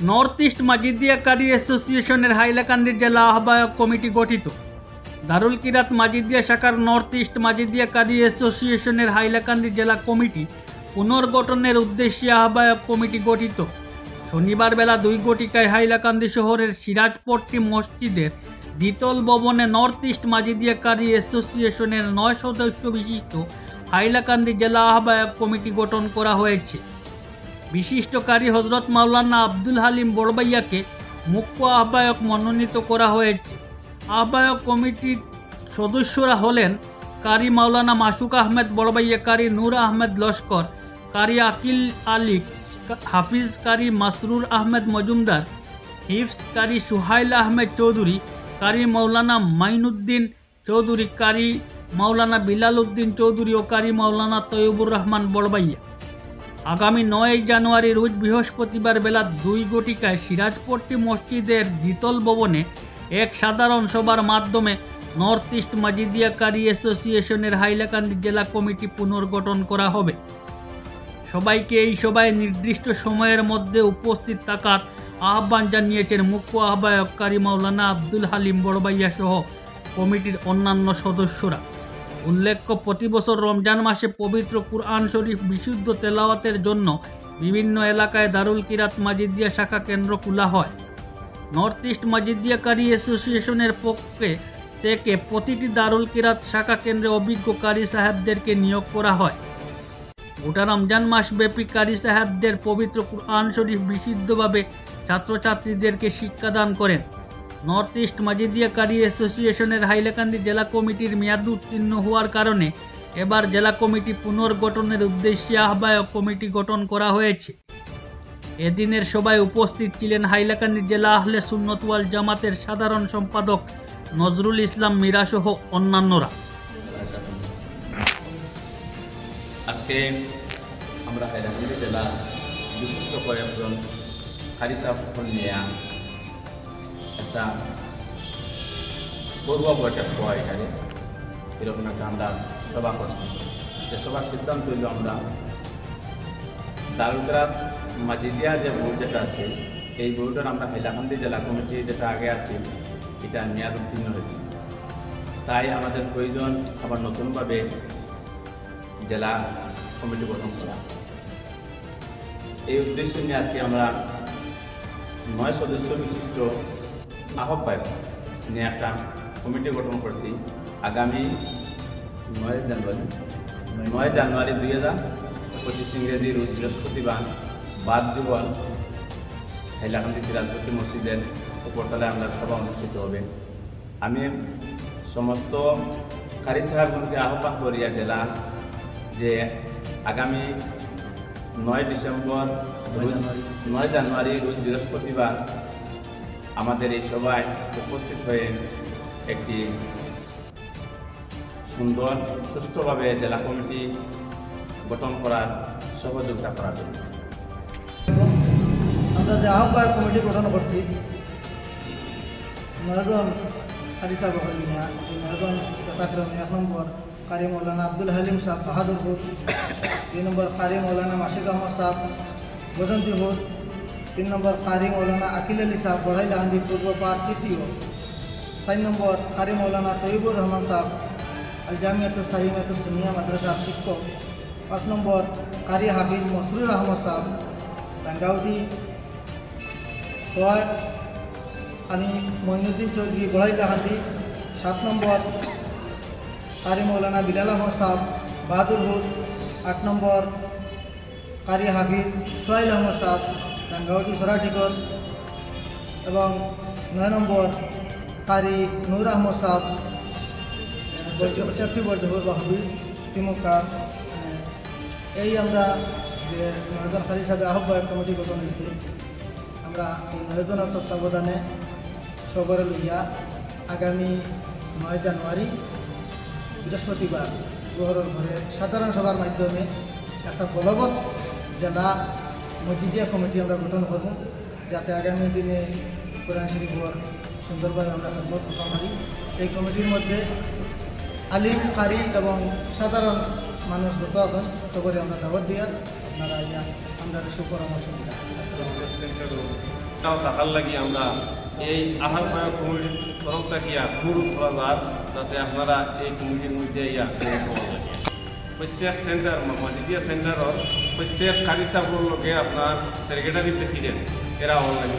North east Majidia কারি অ্যাসোসিয়েশনের হাইলাকান্দি জেলা আহ্বায়ক কমিটি গঠিত। দারুল কিরাত মাজিদিয়া শাখার নর্থ ইস্ট মাজিদিয়া কারি অ্যাসোসিয়েশনের হাইলাকান্দি জেলা কমিটি পুনর্গঠনের উদ্দেশ্যে আহ্বায়ক কমিটি গঠিত। শনিবার বেলা 2 ঘটিকায় হাইলাকান্দি শহরের সিরাজপট্টি মসজিদের দ্বিতল ভবনে নর্থ ইস্ট মাজিদিয়া কারি অ্যাসোসিয়েশনের 9 সদস্য বিশিষ্ট হাইলাকান্দি জেলা আহ্বায়ক কমিটি গঠন করা হয়েছে। বিশিষ্ট কারি হজরত মাওলানা আব্দুল হালিম বড়বাইয়াকে মুখ্য আহ্বায়ক মনোনীত করা হয়েছে। আহ্বায়ক কমিটির সদস্যরা হলেন কারি মাওলানা মাসুক আহমেদ বড়বাইয়া, কারি নূর আহমেদ লস্কর, কারি আকিল আলী, হাফিজ কারি মাসরুর আহমেদ মজুমদার, হিফজ কারি সুহাইল আহমেদ চৌধুরী, কারি মাওলানা মাইনুদ্দিন চৌধুরী, কারি মাওলানা বিলাল উদ্দিন চৌধুরী ও কারি মাওলানা তৈয়বুর রহমান বড়বাইয়া। আগামী 9 জানুয়ারি রোজ বৃহস্পতিবার বেলা 2 ঘটিকায় সিরাজপট্টি মসজিদের দ্বিতল ভবনে এক সাধারণ সভার মাধ্যমে নর্থ ইস্ট মাজিদিয়া কারি অ্যাসোসিয়েশনের হাইলাকান্দি জেলা কমিটি পুনর্গঠন করা হবে। সবাইকে এই সভায় নির্দিষ্ট সময়ের মধ্যে উপস্থিত থাকার আহ্বান জানিয়েছেন মুখ্য আহ্বায়ক কারি মাওলানা আব্দুল হালিম বড়বাইয়া সহ কমিটির অন্যান্য সদস্যরা। উল্লেখ্য, প্রতি বছর রমজান মাসে পবিত্র কুরআন শরীফ বিশুদ্ধ তেলাওয়াতের জন্য বিভিন্ন এলাকায় দারুল কিরাত মাজিদিয়া শাখা কেন্দ্র খোলা হয়। নর্থ ইস্ট মাজিদিয়া কারি অ্যাসোসিয়েশনের পক্ষে থেকে প্রতিটি দারুল কিরাত শাখা কেন্দ্রে অভিজ্ঞ কারি সাহেবদেরকে নিয়োগ করা হয়। গোটা রমজান মাসব্যাপী কারি সাহেবদের পবিত্র কুরআন শরীফ বিশুদ্ধভাবে ছাত্রছাত্রীদেরকে শিক্ষাদান করেন। নর্থ ইস্ট মাজিদিয়া কারি অ্যাসোসিয়েশনের হাইলাকান্দি জেলা কমিটির মেয়াদ উত্তীর্ণ হওয়ার কারণে এবার জেলা কমিটি পুনর্গঠনের উদ্দেশ্যে আহ্বায়ক কমিটি গঠন করা হয়েছে। এদিনের সভায় উপস্থিত ছিলেন হাইলাকান্দি জেলা আহলে সুন্নত ওয়াল জামাতের সাধারণ সম্পাদক নজরুল ইসলাম মীরা সহ অন্যান্যরা। আজকে আমরা হাইলাকান্দি জেলা বিশিষ্ট কয়েকজন কারি সাহেব নিয়ে একটা পূর্ব বৈঠক হওয়া এখানে এরকম একটা আমরা সভা করছি। যে সভার সিদ্ধান্ত হইল আমরা দারুল কিরাত মাজিদিয়া যে বোর্ড যেটা আছে এই বোর্ডের আমরা হাইলাকান্দি জেলা কমিটি যেটা আগে আছে এটা মেয়াদ উত্তীর্ণ হয়েছে, তাই আমাদের প্রয়োজন আবার নতুনভাবে জেলা কমিটি গঠন করা। এই উদ্দেশ্য নিয়ে আজকে আমরা 9 সদস্য বিশিষ্ট আহ্বায়ক নিয়ে একটা কমিটি গঠন করছি। আগামী 9 জানুয়ারি 2025 ইংরেজি রোজ বৃহস্পতিবার বাদ যুগল হাইলাকান্দি সিরাজপট্টি মসজিদের উপরতলায় আমরা সভা অনুষ্ঠিত হবে। আমি সমস্ত কারি সাহেবগণকে আহ্বান করিয়া জেলা যে আগামী 9 জানুয়ারি রোজ বৃহস্পতিবার আমাদের এই সভায় উপস্থিত হয়ে একটি সুন্দর সুষ্ঠুভাবে জেলা কমিটি গঠন করার সহযোগিতা করার জন্য আমরা যে আহ্বায়ক কমিটি গঠন করছি 9 জন কারি সাহেব হলিনা। এই 9 জন যথাক্রমে 1 নম্বর কারি মৌলানা আব্দুল হালিম সাহেব বাহাদুরপুর, 2 নম্বর কারি মৌলানা মাসুক আহমদ সাহেব বসন্তীপুর, 3 নম্বর কারি মৌলানা আকিল আলী সাহেব বড়াইলাহান্দি পূর্ব পার তৃতীয়, 4 নম্বর কারি মৌলানা তৈয়বুর রহমান সাহেব আল জামিয়াতুল সালিমাতুল সুন্নিয়া মাদ্রাসার শিক্ষক, 5 নম্বর কারি হাফিজ মাসরুর আহমদ সাহেব রাঙ্গাউটি, 6 আমি মঈনুদ্দিন চৌধুরী বড়াইলাহান্দি, 7 নম্বর কারি মৌলানা বিলাল আহমদ সাহেব বাহাদুরপুর, 8 নম্বর কারি হাফিজ সোহাইল আহমদ সাহেব রাঙ্গাউটি সরাটিকর এবং 9 নম্বর কারি নূর আহমদ সাহেব সেপ্টেম্বর জহুর বাহবি তিমুকার। এই আমরা যে 9 জন কারি সাহেব আহ্বায়ক কমিটি গঠন হয়েছি, আমরা এই 9 জনের তত্ত্বাবধানে সবরে লইয়া আগামী 9 জানুয়ারি বৃহস্পতিবার জোহরের ঘরে সাধারণ সভার মাধ্যমে একটা বলবৎ জেলা মসজিদিয়া কমিটি আমরা গঠন করব, যাতে আগামী দিনে কোরআন শরীফের সুন্দরভাবে আমরা খেদমত করতে পারি। এই কমিটির মধ্যে আলিম কারি এবং সাধারণ মানুষ যত আছেন তবরে আমরা দাওয়াত দিয়ার আপনারা আমরা সুপরামর্শ দিই। তাও থাকার লাগি আমরা এই আহ্বায়ক কমিটির তরফ থাকিয়া অনুরোধ করা যার যাতে আপনারা এই কমিটির মধ্যে ইয়া প্রত্যেক সেন্টার মাজিদিয়া সেন্টারের প্রত্যেক কারি সাহেবের লোকে আপনার সেক্রেটারি প্রেসিডেন্ট এরা অনলাইন